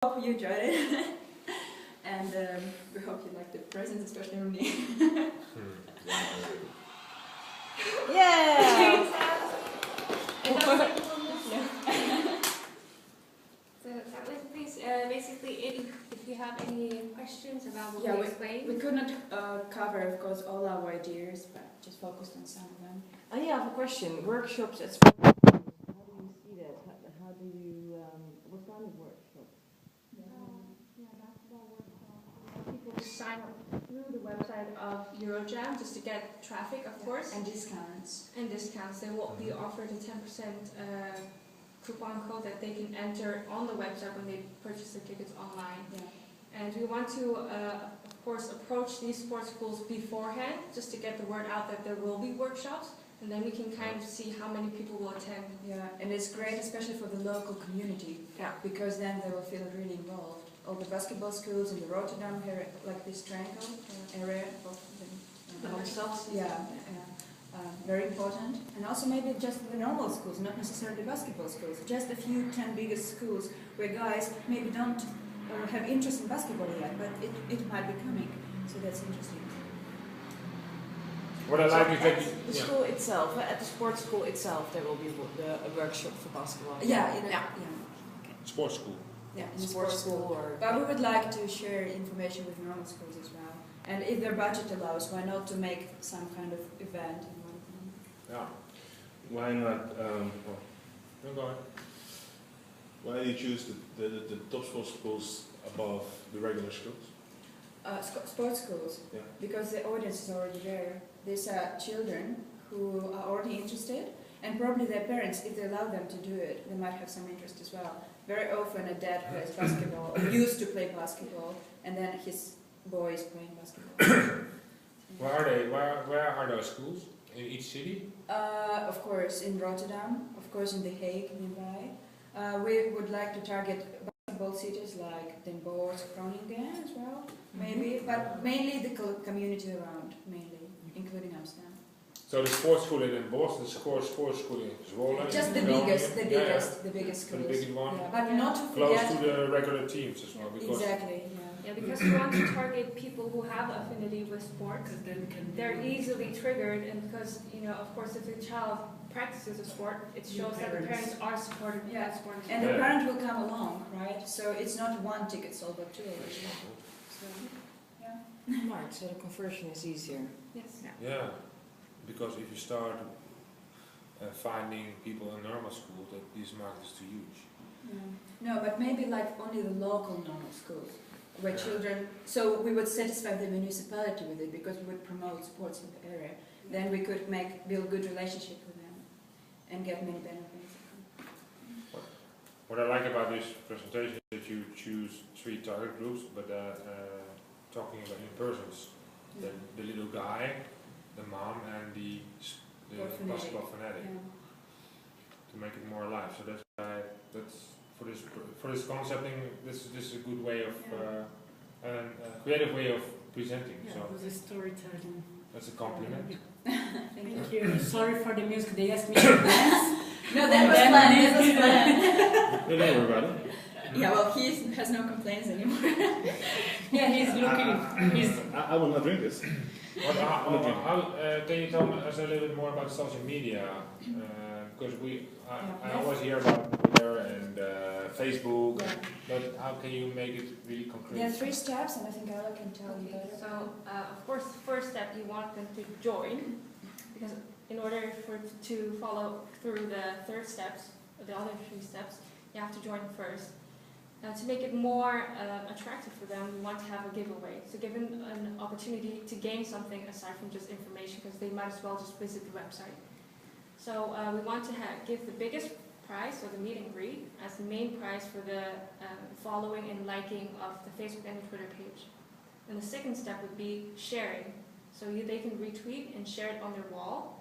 Hope you enjoyed it. And we hope you liked the presents, especially from me. Yeah! So that was basically it. If you have any questions about what we explained. We could not cover, of course, all our ideas, but just focused on some of them. Yeah, I have a question. Workshops at sports schools. How do you see that? How do you, what kind of workshops? Basketball workshops. People to sign up through the website of Eurojam just to get traffic, of course. And discounts. And discounts. They will be offered a 10% coupon code that they can enter on the website when they purchase their tickets online. Yeah. And we want to, of course, approach these sports schools beforehand just to get the word out that there will be workshops. And then we can kind of see how many people will attend. Yeah, and it's great, especially for the local community. Yeah. Because then they will feel really involved. All the basketball schools in the Rotterdam here, like this triangle area, both of them. Yeah. Very important. And also maybe just the normal schools, not necessarily basketball schools. Just a few 10 biggest schools where guys maybe don't have interest in basketball yet, but it might be coming. So that's interesting. What I like is that the school itself, at the sports school itself, there will be a workshop for basketball. Yeah. Okay. Sports school. Yeah, in the sports school. But we would like to share information with normal schools as well. And if their budget allows, why not to make some kind of event in one of them? Yeah. Why not? Go ahead. Why do you choose the top sports schools above the regular schools? Sports schools, Yeah. because the audience is already there. These are children who are already interested, and probably their parents, if they allow them to do it, they might have some interest as well. Very often a dad plays basketball, or used to play basketball, and then his boy is playing basketball. Where are they? Where are those schools? In each city? Of course in Rotterdam, of course in The Hague nearby. We would like to target basketball cities like Den Bosch, Groningen as well, maybe, but mainly the community around, mainly, including Amsterdam. So the sports school in Boston, the sports school in Zwolle. Just the biggest schools. The biggest one. Yeah, but not to close forget. to the regular teams as well. Because Exactly. Yeah, because we want to target people who have affinity with sports. They're easily triggered, and because, of course, if a child practices a sport, it shows that the parents are supportive of that sport. And the parent will come along, right? So it's not one ticket sold, but two already. So, yeah. Right, so the conversion is easier. Yes. yeah, because if you start finding people in normal school, that this market is too huge. No, but maybe like only the local normal schools, where children, so we would satisfy the municipality with it because we would promote sports in the area. Then we could build good relationship with them and get many benefits. What I like about this presentation is that you choose 3 target groups, but talking about in persons, the little guy, the mom, and the basketball fanatic, to make it more alive. So that's for this concepting. This is a good way of creative way of presenting. Yeah, so it was a storytelling. that's a compliment. Thank you. Sorry for the music. They asked me to dance. No, that was planned. That was planned. No, don't worry about it. Yeah, well, he has no complaints anymore. Yeah, he's looking. I will not drink this. Can you tell us a little bit more about social media? Because I always hear about Twitter and Facebook, but how can you make it really concrete? There are 3 steps, and I think Ella can tell you better. So, of course, the first step, you want them to join, because in order to follow through the third steps, or the other 3 steps, you have to join first. To make it more attractive for them, we want to have a giveaway. So give them an opportunity to gain something aside from just information, because they might as well just visit the website. So we want to give the biggest prize, or the meet and greet, as the main prize for the following and liking of the Facebook and the Twitter page. And the second step would be sharing. So they can retweet and share it on their wall.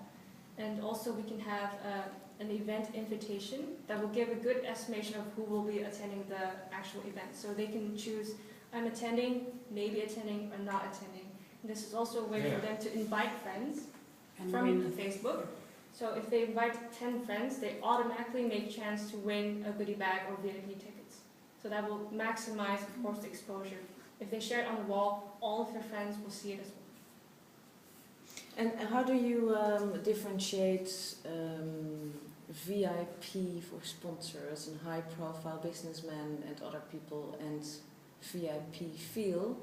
And also we can have an event invitation that will give a good estimation of who will be attending the actual event. So they can choose, I'm attending, maybe attending, or not attending. And this is also a way for them to invite friends from Facebook. So if they invite 10 friends, they automatically make chance to win a goodie bag or VIP tickets. So that will maximize, of course, the exposure. If they share it on the wall, all of their friends will see it as well. And how do you differentiate VIP for sponsors and high-profile businessmen and other people, and VIP feel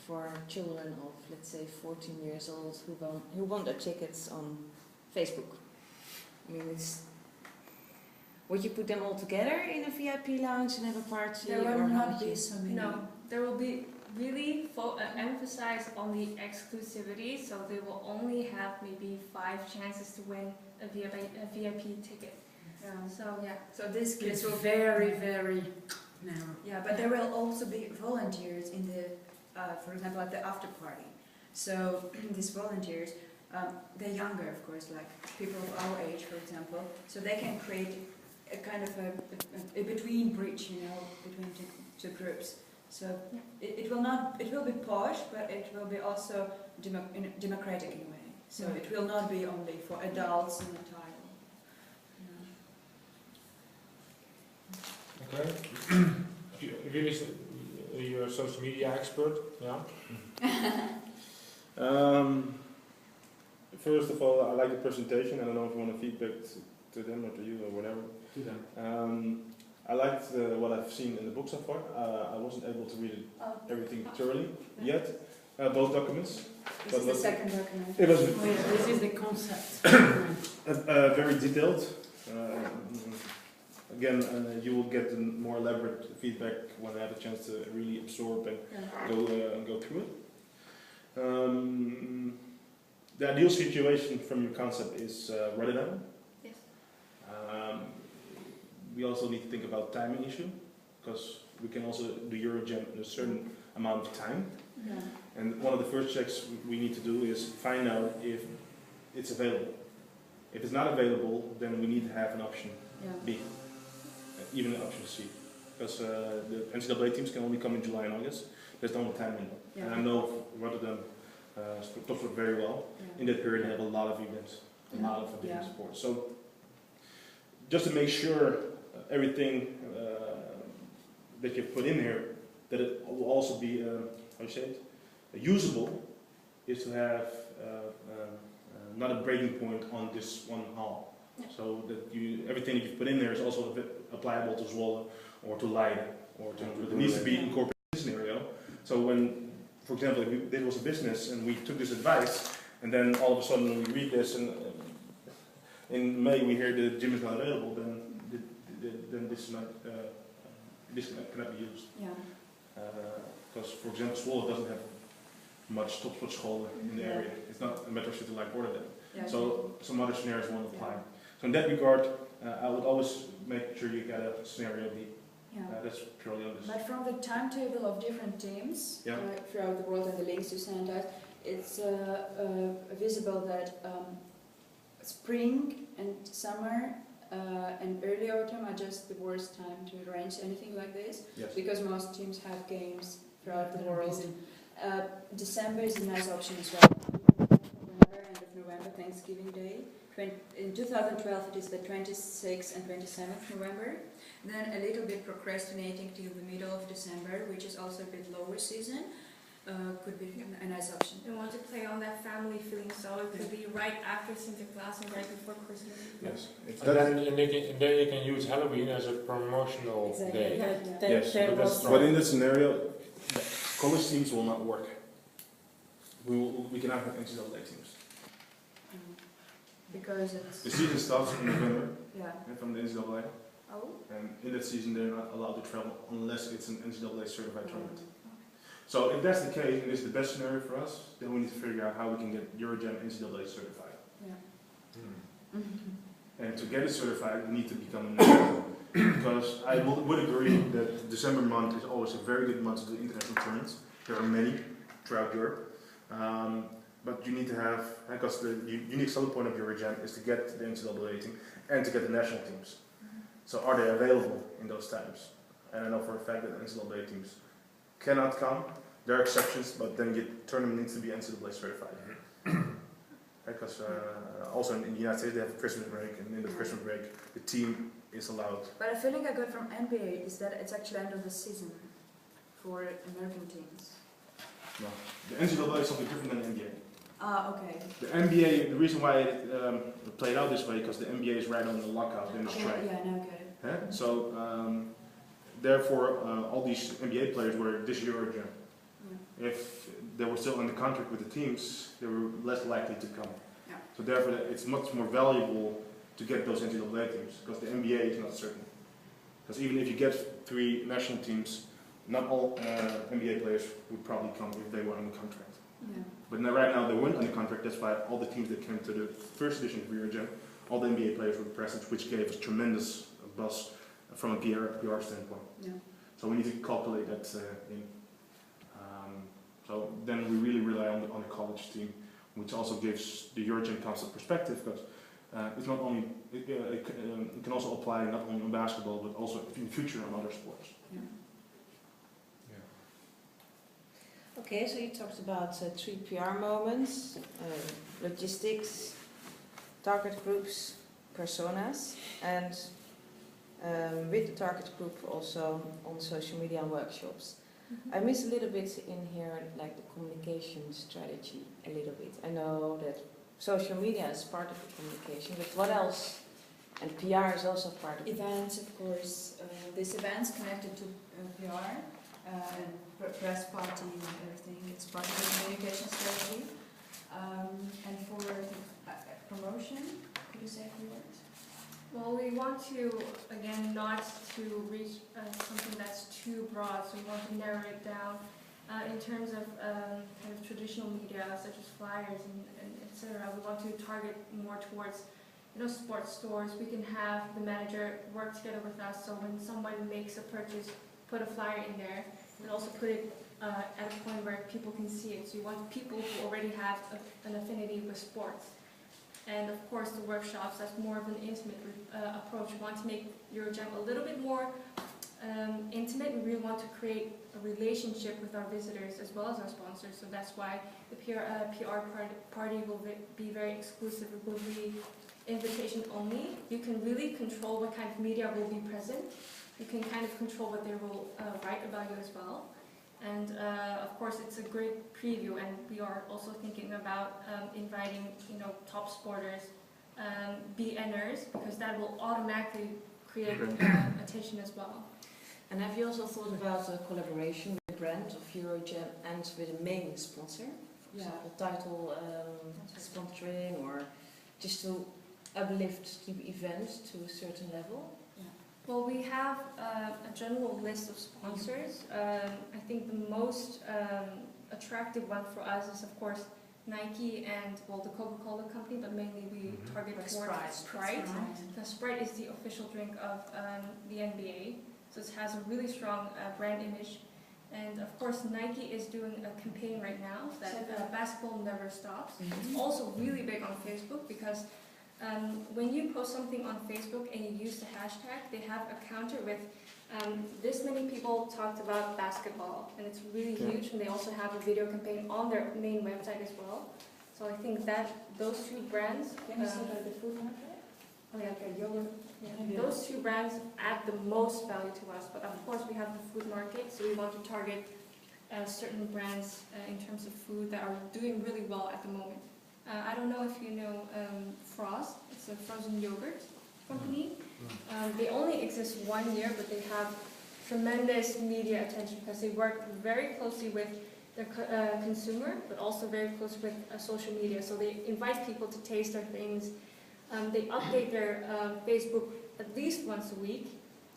for children of, let's say, 14 years old who want their tickets on Facebook? I mean, would you put them all together in a VIP lounge and have a party? There will or how not would be you- so many. No, there will be really emphasize on the exclusivity, so they will only have maybe 5 chances to win a VIP ticket. Yeah. So yeah, So these kids It's will very, very narrow. Yeah, but there will also be volunteers in the, for example, at the after party. So these volunteers, they're younger, of course, like people of our age, for example. So they can create a kind of a between bridge, you know, between two groups. So it will be posh, but it will be also democratic in a way. So it will not be only for adults in the title. Okay. If you listen, you're a social media expert, yeah? First of all, I like the presentation. I don't know if you want to feedback to them or to you or whatever. To them. I liked what I've seen in the book so far. I wasn't able to read everything thoroughly yet, both documents. This is the second document. It was Oh, yeah, this is the concept. very detailed. Again, you will get the more elaborate feedback when I have a chance to really absorb and go through it. The ideal situation from your concept is Rotterdam. yes. We also need to think about timing issue, because we can also do Eurojam in a certain amount of time. Yeah. And one of the first checks we need to do is find out if it's available. If it's not available, then we need to have an option Yeah. B, even an option C. Because the NCAA teams can only come in July and August. There's no time window. Yeah. And I know Rotterdam Topsport very well. In that period, they have a lot of events, a lot of different sports. So just to make sure everything that you've put in here, that it will also be, how you say it, usable, is to have not a breaking point on this one hall. Yeah. So that everything that you've put in there is also applicable to Zwolle or to Leiden or to, it needs to be incorporated in this scenario. So when, for example, if there was a business and we took this advice, and then all of a sudden we read this and in May we hear the gym is not available, then this is not this cannot be used. Yeah. Because, for example, Zwolle doesn't have much topsport school in the area. It's not a metro city like Rotterdam. Yeah. So some other scenarios won't apply. So in that regard, I would always make sure you get a scenario B. Yeah. That's purely on this. But from the timetable of different teams Yeah. throughout the world and the links you sent us, it's visible that spring and summer and early autumn are just the worst time to arrange anything like this, Yes. because most teams have games throughout the world. December is a nice option as well. End of November, Thanksgiving Day. In 2012 it is the 26th and 27th November. Then a little bit procrastinating till the middle of December, which is also a bit lower season, could be a nice option. They want to play on that family feeling, so it could be right after Sinterklaas and right before Christmas. Yes. It's And then you can use Halloween as a promotional Exactly. day. Yeah. Yes, There but that's was strong. But in this scenario, college teams will not work. We cannot have NCAA teams. Because it's The season starts in November from the NCAA, oh. and in that season they're not allowed to travel unless it's an NCAA certified tournament. So if that's the case, and this is the best scenario for us, then we need to figure out how we can get Eurojam NCAA certified. Yeah. And to get it certified, we need to become a national. Because I would agree that December month is always a very good month to do international tournaments. There are many throughout Europe. But you need to have, because the unique selling point of Eurojam is to get the NCAA team and to get the national teams. So are they available in those times? And I know for a fact that NCAA teams cannot come. There are exceptions, but then your tournament needs to be NCAA certified. Because also in the United States they have a Christmas break, and in the Christmas break the team is allowed. But a feeling I got from NBA is that it's actually end of the season for American teams. No, the NCAA is something different than the NBA. Ah, okay. The NBA, the reason why it played out this way, because the NBA is right on the lockout in the strike. Yeah, no, okay. So therefore, all these NBA players were this Eurojam. Yeah. If they were still under contract with the teams, they were less likely to come. Yeah. So therefore, it's much more valuable to get those NCAA teams, because the NBA is not certain. Because even if you get 3 national teams, not all NBA players would probably come if they were under contract. Yeah. But now, right now they weren't under contract, that's why all the teams that came to the first edition of Eurojam, all the NBA players were present, which gave us tremendous buzz from a PR standpoint. Yeah. So we need to calculate that in. So then we really rely on the college team, which also gives the Eurojam concept perspective, because it's not only, it can also apply not only on basketball, but also in the future on other sports. Yeah. Okay, so you talked about 3 PR moments, logistics, target groups, personas, and with the target group also on social media and workshops. I miss a little bit in here, like the communication strategy a little bit. I know that social media is part of the communication, but what else? And PR is also part of it. Events, of course. These events connected to PR and press party and everything. It's part of the communication strategy. And for promotion, could you say a few words? Well, we want to, again, not to reach something that's too broad, so we want to narrow it down in terms of kind of traditional media, such as flyers and etc. We want to target more towards, sports stores. We can have the manager work together with us, so when someone makes a purchase, put a flyer in there, and also put it at a point where people can see it. So you want people who already have an affinity with sports. And of course the workshops, that's more of an intimate approach. We want to make Eurojam a little bit more intimate. We really want to create a relationship with our visitors as well as our sponsors. So that's why the PR party will be very exclusive. It will be invitation only. You can really control what kind of media will be present. You can kind of control what they will write about you as well. And of course, it's a great preview, and we are also thinking about inviting, top sporters, BNers, because that will automatically create attention as well. And have you also thought about a collaboration with the brand of Eurojam and with a main sponsor? For example, title sponsoring, or just to uplift the event to a certain level? Well, we have a general list of sponsors. I think the most attractive one for us is, of course, Nike and, the Coca-Cola company, but mainly we target towards Sprite. Because Sprite is the official drink of the NBA, so it has a really strong brand image. And of course, Nike is doing a campaign right now that basketball never stops. It's also really big on Facebook, because when you post something on Facebook and you use the hashtag, they have a counter with this many people talked about basketball, and it's really huge. And they also have a video campaign on their main website as well. So I think that those 2 brands, Can you say about the food market? oh yeah, okay, yogurt. Yeah. Those 2 brands add the most value to us. But of course, we have the food market, so we want to target certain brands in terms of food that are doing really well at the moment. I don't know if you know Frost. It's a frozen yogurt company. They only exist 1 year, but they have tremendous media attention because they work very closely with their consumer, but also very close with social media. So they invite people to taste their things. They update their Facebook at least once a week.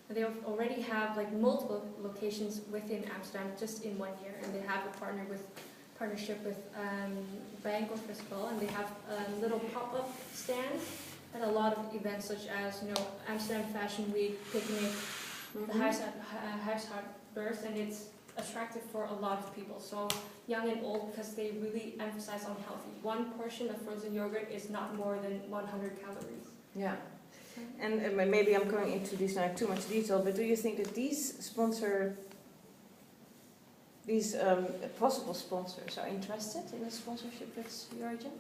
They already have multiple locations within Amsterdam just in 1 year, and they have a partnership with Bank of Festival, and they have little pop-up stands at a lot of events such as Amsterdam Fashion Week, Picnic, the Huishoudbeurs, and it's attractive for a lot of people, so young and old, because they really emphasize on healthy. 1 portion of frozen yogurt is not more than 100 calories. Yeah. And maybe I'm going into this now too much detail, but do you think that these possible sponsors are interested in a sponsorship with Eurojam?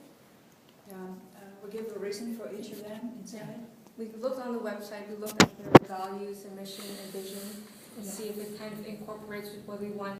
We give a reason for each of them inside. We looked on the website, we looked at their values and mission and vision, and see if it kind of incorporates with what we want